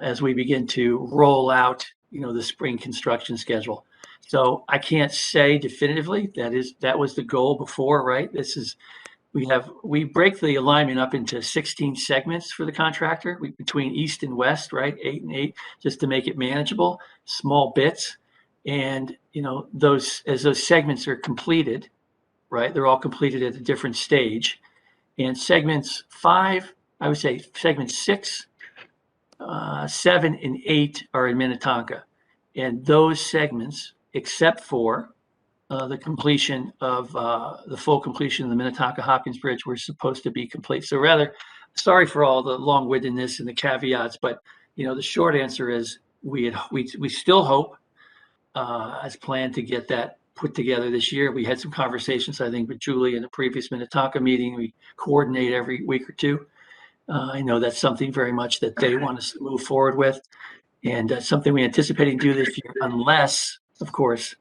as we begin to roll out, the spring construction schedule. So I can't say definitively that was the goal before, right? We break the alignment up into 16 segments for the contractor between east and west, right? 8 and 8, just to make it manageable, small bits. And, those segments are completed, right? They're all completed at a different stage. And segments 5, I would say segments 6, 7, and 8 are in Minnetonka. And those segments, except for the completion of the full completion of the Minnetonka Hopkins Bridge, were supposed to be complete. So rather, sorry for all the long-windedness and the caveats, but the short answer is we still hope, as planned, to get that put together this year. We had some conversations, I think, with Julie in the previous Minnetonka meeting. We coordinate every week or two. I know that's something very much that they want us to move forward with, and something we anticipating to do this year, unless, of course,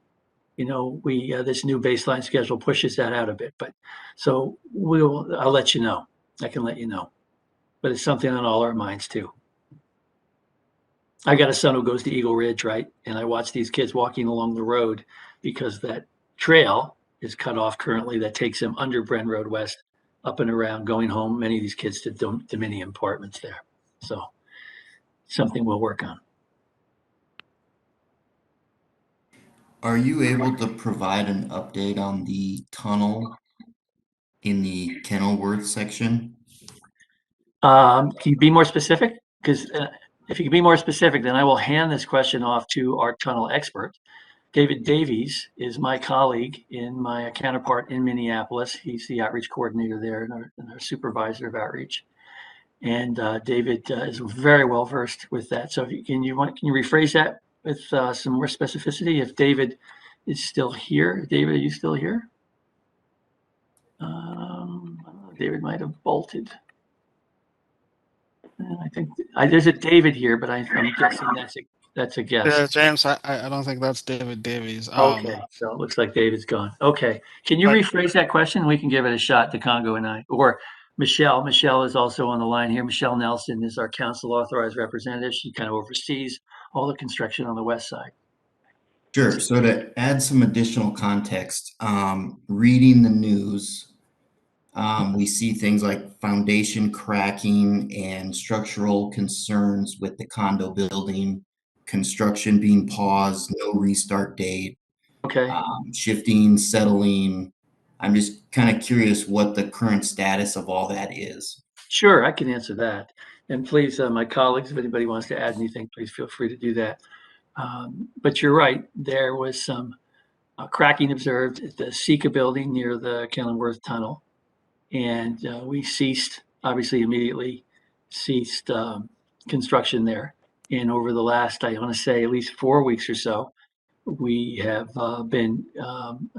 we this new baseline schedule pushes that out a bit. But so I'll let you know. I can let you know. But it's something on all our minds too. I got a son who goes to Eagle Ridge, right? And I watch these kids walking along the road because that trail is cut off currently that takes them under Brent Road West, up and around, going home. Many of these kids to Dominion apartments there. So something we'll work on. Are you able to provide an update on the tunnel in the Kenilworth section? Can you be more specific? Because if you can be more specific, then I will hand this question off to our tunnel expert. David Davies is my colleague in my counterpart in Minneapolis. He's the outreach coordinator there and our supervisor of outreach. And David is very well versed with that. So can you rephrase that with some more specificity? If David is still here, David, are you still here? David might have bolted. I think there's a David here, but I'm guessing that's a guess. Yeah, James, I don't think that's David Davies. Okay, so it looks like David's gone. Okay, can you rephrase that question? We can give it a shot to Congo and I, or Michelle. Michelle is also on the line here. Michelle Nelson is our council authorized representative. She kind of oversees all the construction on the west side. Sure. So to add some additional context, reading the news, we see things like foundation cracking and structural concerns with the condo building, construction being paused, no restart date, Okay, shifting, settling. I'm just kind of curious what the current status of all that is. sure, I can answer that. And please, my colleagues, if anybody wants to add anything, please feel free to do that. But you're right, there was some cracking observed at the Secant building near the Kenilworth Tunnel. And we obviously immediately ceased construction there. And over the last, I want to say, at least 4 weeks or so, we have been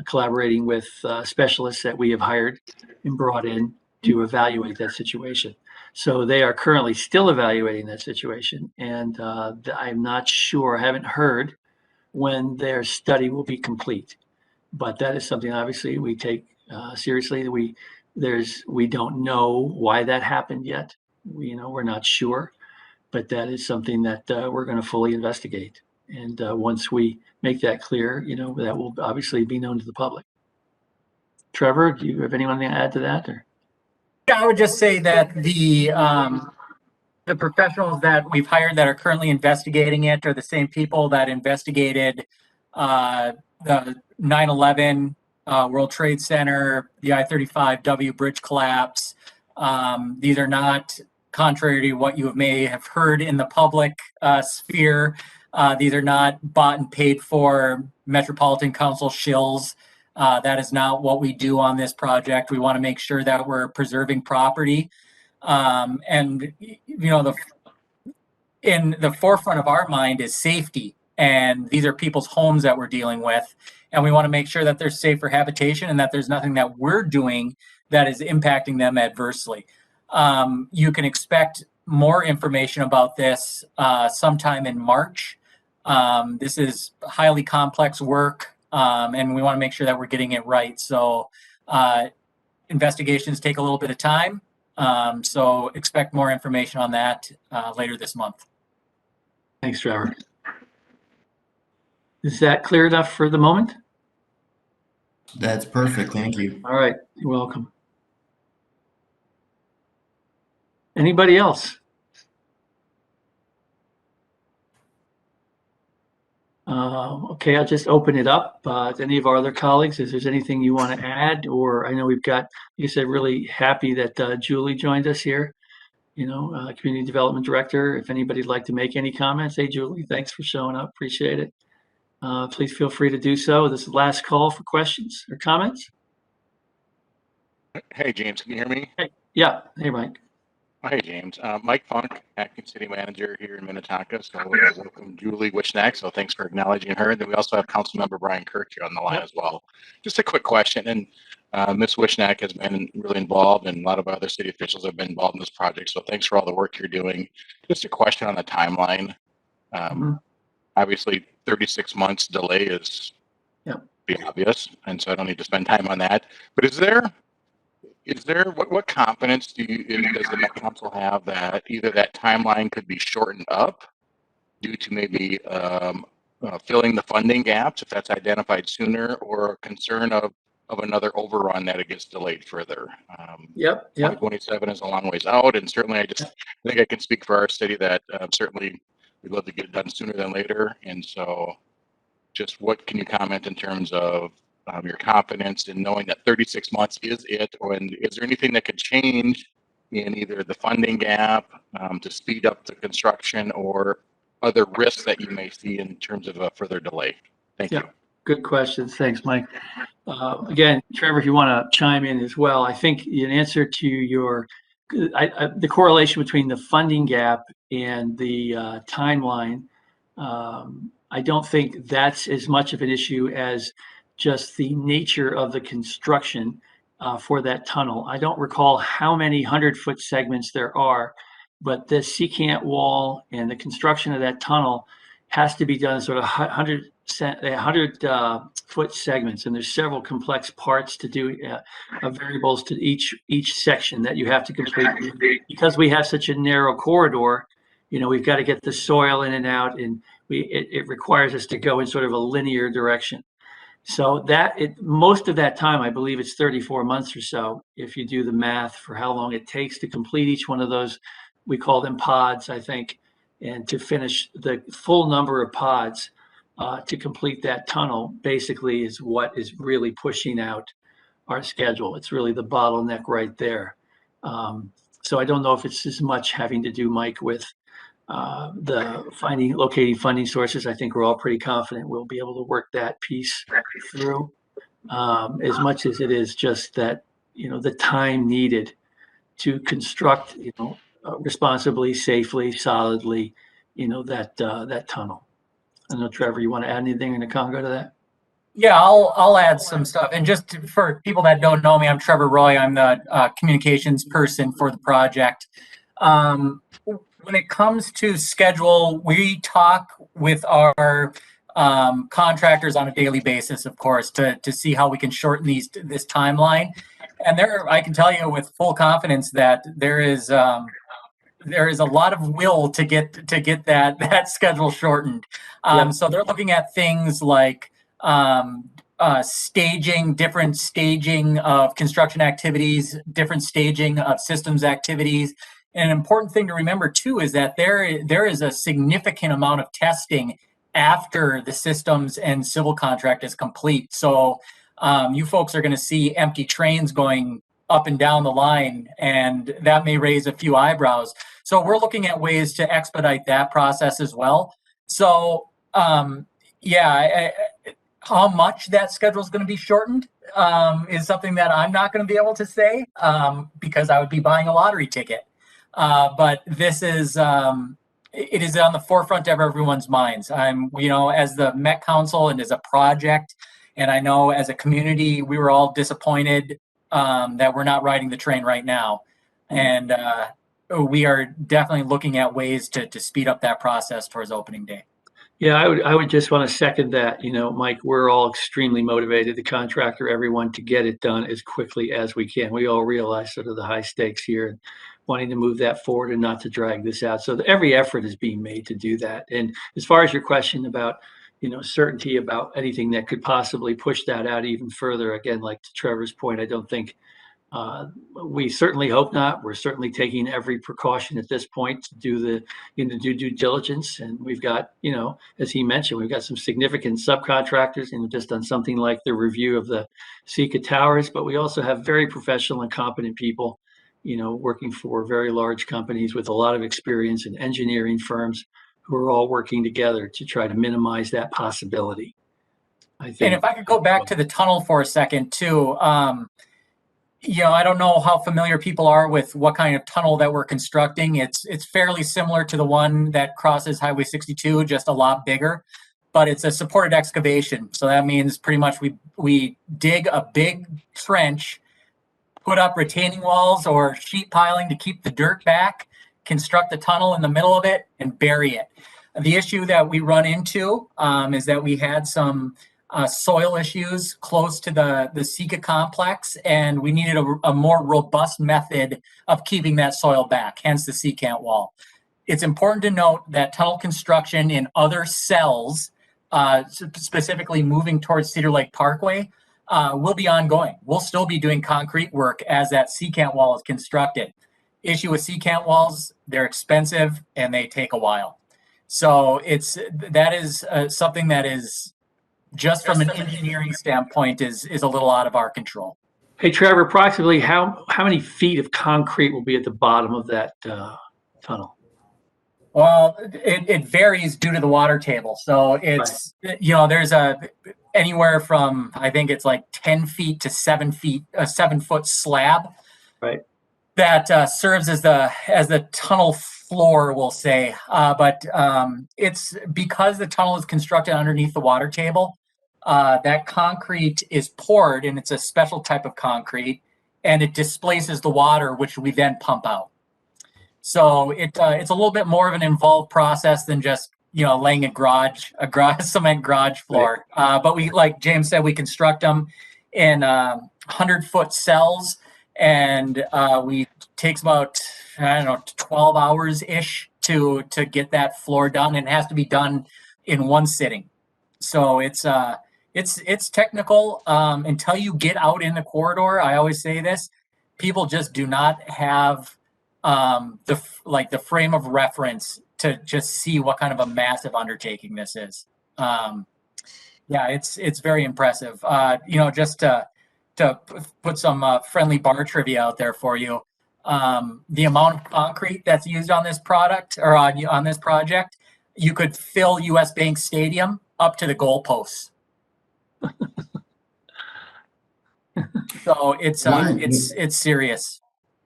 collaborating with specialists that we have hired and brought in to evaluate that situation. So they are currently still evaluating that situation. And I'm not sure, I haven't heard when their study will be complete. But that is something obviously we take seriously. We don't know why that happened yet. We're not sure, but that is something that we're going to fully investigate. And once we make that clear, that will obviously be known to the public. Trevor, do you have anything to add to that? Or? Yeah, I would just say that the professionals that we've hired that are currently investigating it are the same people that investigated the 9/11 World Trade Center, the I-35W bridge collapse. These are not contrary to what you may have heard in the public sphere. These are not bought and paid for Metropolitan Council shills. That is not what we do on this project. We want to make sure that we're preserving property. And, in the forefront of our mind is safety. And these are people's homes that we're dealing with. And we want to make sure that they're safe for habitation and that there's nothing that we're doing that is impacting them adversely. You can expect more information about this sometime in March. This is highly complex work, and we want to make sure that we're getting it right. So investigations take a little bit of time. So expect more information on that later this month. Thanks, Trevor. Is that clear enough for the moment? That's perfect. Thank you. All right. You're welcome. Anybody else? Okay, I'll just open it up to any of our other colleagues. If there's anything you want to add, or I know we've got, like I said, really happy that Julie joined us here, Community Development Director. If anybody'd like to make any comments, hey, Julie, thanks for showing up. Appreciate it. Please feel free to do so. This is the last call for questions or comments. Hey, James, can you hear me? Hey, yeah. Hey, Mike. Hi, James. Mike Funk, acting city manager here in Minnetonka. So welcome Julie Wishnack. So thanks for acknowledging her. Then we also have council member Brian Kirk here on the line as well. Just a quick question. And Ms. Wishnack has been really involved, and a lot of other city officials have been involved in this project. So thanks for all the work you're doing. Just a question on the timeline. Obviously, 36 months delay is be obvious, and so I don't need to spend time on that. But is there what confidence does the Met Council have that either that timeline could be shortened up due to maybe filling the funding gaps if that's identified sooner, or a concern of another overrun that it gets delayed further? 2027 is a long ways out, and certainly I think I can speak for our city that certainly we'd love to get it done sooner than later. And so just what can you comment in terms of your confidence in knowing that 36 months is it, or is there anything that could change in either the funding gap to speed up the construction, or other risks that you may see in terms of a further delay? Thank you. Good questions. Thanks, Mike. Again, Trevor, if you want to chime in as well, I think in answer to your, the correlation between the funding gap and the timeline, I don't think that's as much of an issue as just the nature of the construction for that tunnel. I don't recall how many 100-foot segments there are, but the Secant Wall and the construction of that tunnel has to be done sort of 100-foot segments, and there's several complex parts to do, variables to each section that you have to complete. Because we have such a narrow corridor, we've got to get the soil in and out, and it requires us to go in sort of a linear direction. So most of that time, I believe it's 34 months or so, if you do the math for how long it takes to complete each one of those, we call them pods, I think, and to finish the full number of pods to complete that tunnel basically is what is really pushing out our schedule. It's really the bottleneck right there. So I don't know if it's as much having to do, Mike, with locating funding sources. I think we're all pretty confident we'll be able to work that piece through, as much as it is just that, the time needed to construct, responsibly, safely, solidly, that tunnel. I don't know, Trevor, you want to add anything in the Congo to that? Yeah, I'll add some stuff. And just for people that don't know me, I'm Trevor Roy. I'm the communications person for the project. When it comes to schedule, we talk with our contractors on a daily basis, of course, to see how we can shorten this timeline. And I can tell you with full confidence that there is a lot of will to get that schedule shortened. So they're looking at things like different staging of construction activities, different staging of systems activities. And an important thing to remember too is that there is a significant amount of testing after the systems and civil contract is complete. So you folks are going to see empty trains going up and down the line, and that may raise a few eyebrows. So we're looking at ways to expedite that process as well. So how much that schedule is going to be shortened is something that I'm not going to be able to say because I would be buying a lottery ticket. But this is it is on the forefront of everyone's minds. As the Met Council and as a project, and I know as a community, we were all disappointed that we're not riding the train right now. And we are definitely looking at ways to speed up that process towards opening day. Yeah, I would just want to second that. Mike, we're all extremely motivated, the contractor, everyone, to get it done as quickly as we can. We all realize sort of the high stakes here and wanting to move that forward and not to drag this out. So every effort is being made to do that. And as far as your question about, certainty about anything that could possibly push that out even further, again, like to Trevor's point, I don't think we certainly hope not. We're certainly taking every precaution at this point to do due diligence. And we've got, as he mentioned, we've got some significant subcontractors, just on something like the review of the Secant Towers, but we also have very professional and competent people, working for very large companies with a lot of experience in engineering firms who are all working together to try to minimize that possibility. I think. And if I could go back to the tunnel for a second too, I don't know how familiar people are with what kind of tunnel that we're constructing. It's fairly similar to the one that crosses Highway 62, just a lot bigger, but it's a supported excavation. So that means pretty much we dig a big trench, put up retaining walls or sheet piling to keep the dirt back, construct the tunnel in the middle of it, and bury it. The issue that we run into is that we had some soil issues close to the Secant complex, and we needed a more robust method of keeping that soil back, hence the Secant Wall. It's important to note that tunnel construction in other cells, specifically moving towards Cedar Lake Parkway, will be ongoing. We'll still be doing concrete work as that Secant Wall is constructed. Issue with Secant walls, they're expensive and they take a while. So that is something that is just from an engineering standpoint is a little out of our control. Hey, Trevor, approximately how many feet of concrete will be at the bottom of that tunnel? Well, it varies due to the water table. So it's, there's anywhere from, I think it's like 10 feet to 7 feet, a 7-foot slab. Right. That serves as the tunnel floor, we'll say. But it's because the tunnel is constructed underneath the water table, that concrete is poured, and it's a special type of concrete, and it displaces the water, which we then pump out. So it's a little bit more of an involved process than just laying a cement garage floor. Right. But we, like James said, we construct them in 100-foot cells, and we takes about 12 hours ish to get that floor done, and it has to be done in one sitting. So it's technical until you get out in the corridor. I always say this: people just do not have the frame of reference to just see what kind of a massive undertaking this is. It's very impressive. Just to put some friendly bar trivia out there for you, the amount of concrete that's used on this product or on this project, you could fill US Bank Stadium up to the goalposts. So it's serious.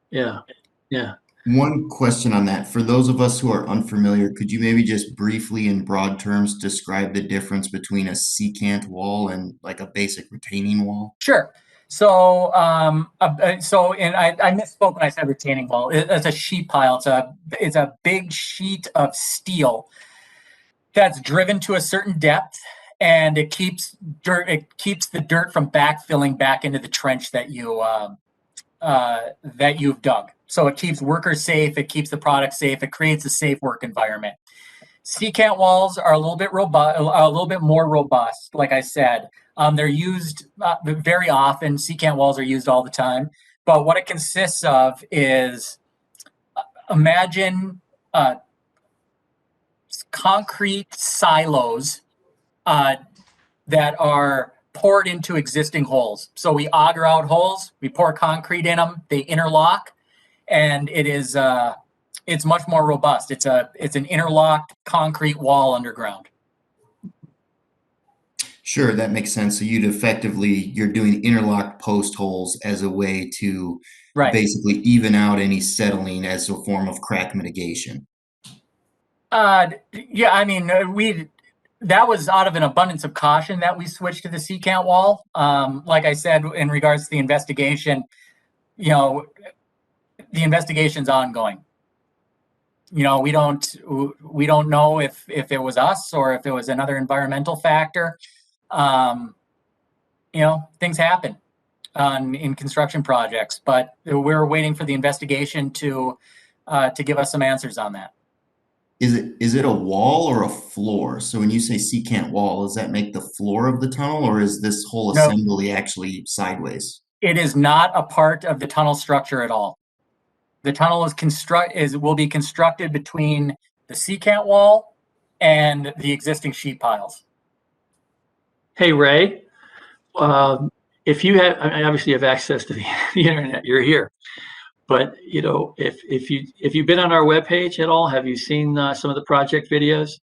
Yeah. One question on that. For those of us who are unfamiliar, could you maybe just briefly in broad terms describe the difference between a secant wall and like a basic retaining wall? Sure. So, I misspoke when I said retaining wall. It's a sheet pile. It's a big sheet of steel that's driven to a certain depth, and it keeps the dirt from backfilling back into the trench that you've dug. So it keeps workers safe. It keeps the product safe. It creates a safe work environment. Secant walls are a little bit more robust. Like I said, they're used very often. Secant walls are used all the time. But what it consists of is, imagine concrete silos that are poured into existing holes. So we auger out holes, we pour concrete in them, they interlock, and it's much more robust. It's an interlocked concrete wall underground. Sure, that makes sense. So you're doing interlocked post holes as a way to basically even out any settling as a form of crack mitigation. That was out of an abundance of caution that we switched to the Secant Wall. Like I said, in regards to the investigation, the investigation's ongoing. We don't know if it was us or if it was another environmental factor. Things happen in construction projects, but we're waiting for the investigation to give us some answers on that. Is it a wall or a floor? So when you say Secant Wall, does that make the floor of the tunnel, or is this whole assembly actually sideways? It is not a part of the tunnel structure at all. The tunnel will be constructed between the Secant Wall and the existing sheet piles. Hey, Ray, if you have, obviously you have access to the internet, you're here. But if you've been on our webpage at all, have you seen some of the project videos?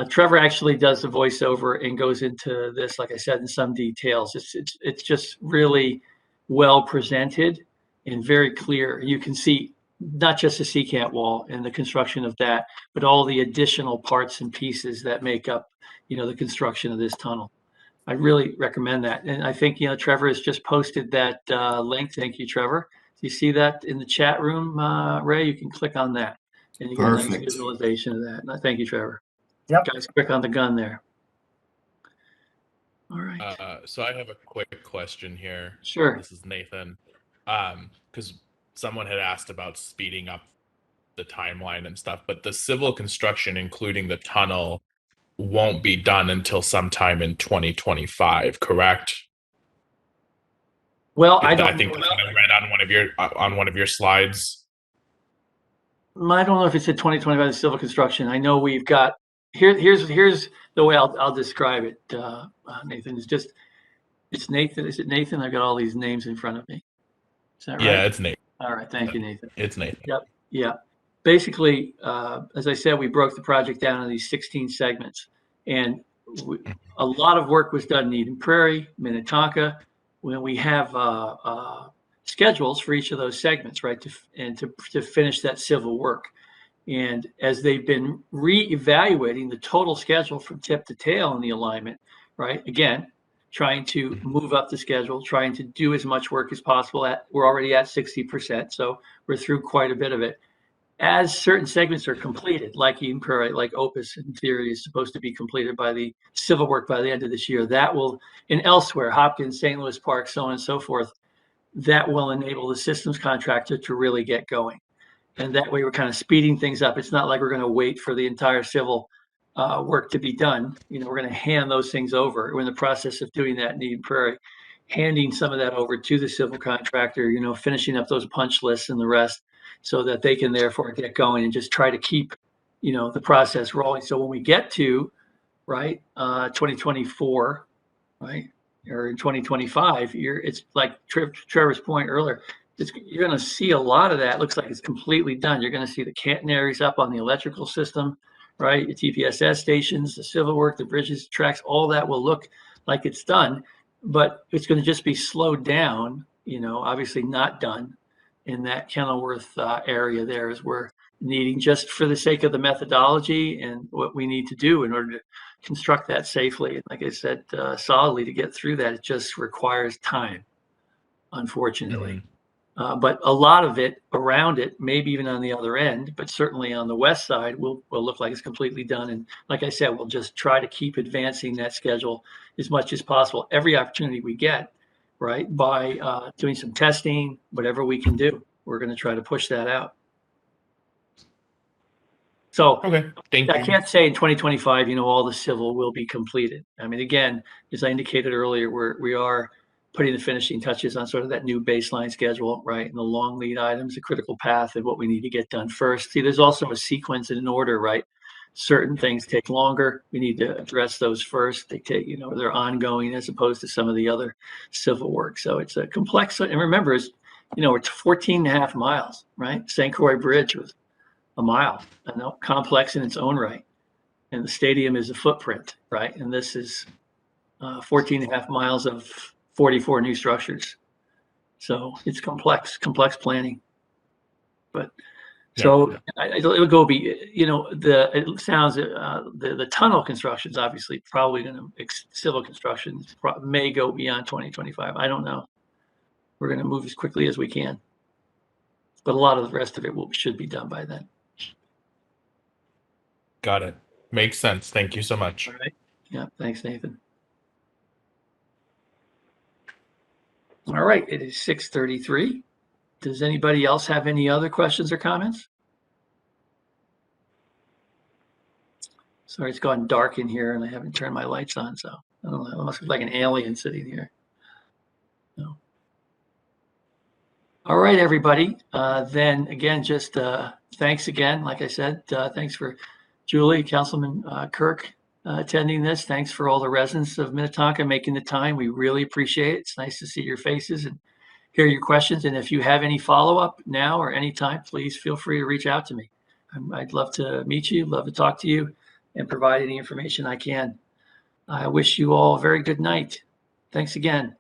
Trevor actually does the voiceover and goes into this, like I said, in some details. It's just really well presented and very clear. You can see not just the Secant Wall and the construction of that, but all the additional parts and pieces that make up, the construction of this tunnel. I really recommend that. And I think, Trevor has just posted that link. Thank you, Trevor. Do you see that in the chat room, Ray? You can click on that and you get a nice Perfect. visualization of that. And thank you, Trevor. Yep. Guys, quick on the gun there. All right. So I have a quick question here. Sure. This is Nathan. Because someone had asked about speeding up the timeline and stuff, but the civil construction, including the tunnel, won't be done until sometime in 2025, correct? Well, I think that's what I read on one of your slides. I don't know if it's at 2025 the civil construction. I know we've got here's the way I'll describe it. Nathan, it's Nathan. Is it Nathan? I've got all these names in front of me. Is that right? Yeah, it's Nathan. All right, thank you, Nathan. It's Nathan. Yep. Yeah. Basically, as I said, we broke the project down into these 16 segments, and a lot of work was done in Eden Prairie, Minnetonka. When we have schedules for each of those segments, right, to finish that civil work. And as they've been reevaluating the total schedule from tip to tail in the alignment, right, again, trying to move up the schedule, trying to do as much work as possible. We're already at 60%, so we're through quite a bit of it. As certain segments are completed, like Eden Prairie, like Opus in theory is supposed to be completed by the civil work by the end of this year, that will, and elsewhere, Hopkins, St. Louis Park, so on and so forth, that will enable the systems contractor to really get going. And that way we're kind of speeding things up. It's not like we're going to wait for the entire civil work to be done. We're going to hand those things over. We're in the process of doing that in Eden Prairie, handing some of that over to the civil contractor, finishing up those punch lists and the rest so that they can therefore get going and just try to keep, the process rolling. So when we get to, right, 2024, right, or in 2025, it's like Trevor's point earlier, you're going to see a lot of that. Looks like it's completely done. You're going to see the catenaries up on the electrical system, right? The TPSS stations, the civil work, the bridges, tracks, all that will look like it's done, but it's going to just be slowed down, obviously not done in that Kenilworth area there as we're needing, just for the sake of the methodology and what we need to do in order to construct that safely. Like I said, solidly to get through that, it just requires time, unfortunately. But a lot of it around it, maybe even on the other end, but certainly on the west side, will look like it's completely done. And like I said, we'll just try to keep advancing that schedule as much as possible. Every opportunity we get, right, by doing some testing, whatever we can do, we're going to try to push that out. So okay, thank you. I can't say in 2025, all the civil will be completed. I mean, again, as I indicated earlier, we are putting the finishing touches on sort of that new baseline schedule, right? And the long lead items, the critical path, and what we need to get done first. See, there's also a sequence and an order, right? Certain things take longer. We need to address those first. They take, they're ongoing as opposed to some of the other civil work. So it's a complex, and remember, it's 14.5 miles, right? St. Croix Bridge was a mile, complex in its own right. And the stadium is a footprint, right? And this is 14.5 miles of 44 new structures. So it's complex planning. But so it'll go be, it sounds, the tunnel construction is obviously probably going to, civil construction may go beyond 2025. I don't know. We're going to move as quickly as we can. But a lot of the rest of it should be done by then. Got it. Makes sense. Thank you so much. All right. Yeah. Thanks, Nathan. All right. It is 6:33. Does anybody else have any other questions or comments? Sorry, it's gone dark in here and I haven't turned my lights on, so I don't know. It must be like an alien sitting here. No. All right, everybody. Then again, just thanks again. Like I said, thanks for Julie, Councilman Kirk attending this. Thanks for all the residents of Minnetonka making the time. We really appreciate it. It's nice to see your faces and hear your questions. And if you have any follow-up now or anytime, please feel free to reach out to me. I'd love to meet you, love to talk to you, and provide any information I can. I wish you all a very good night. Thanks again.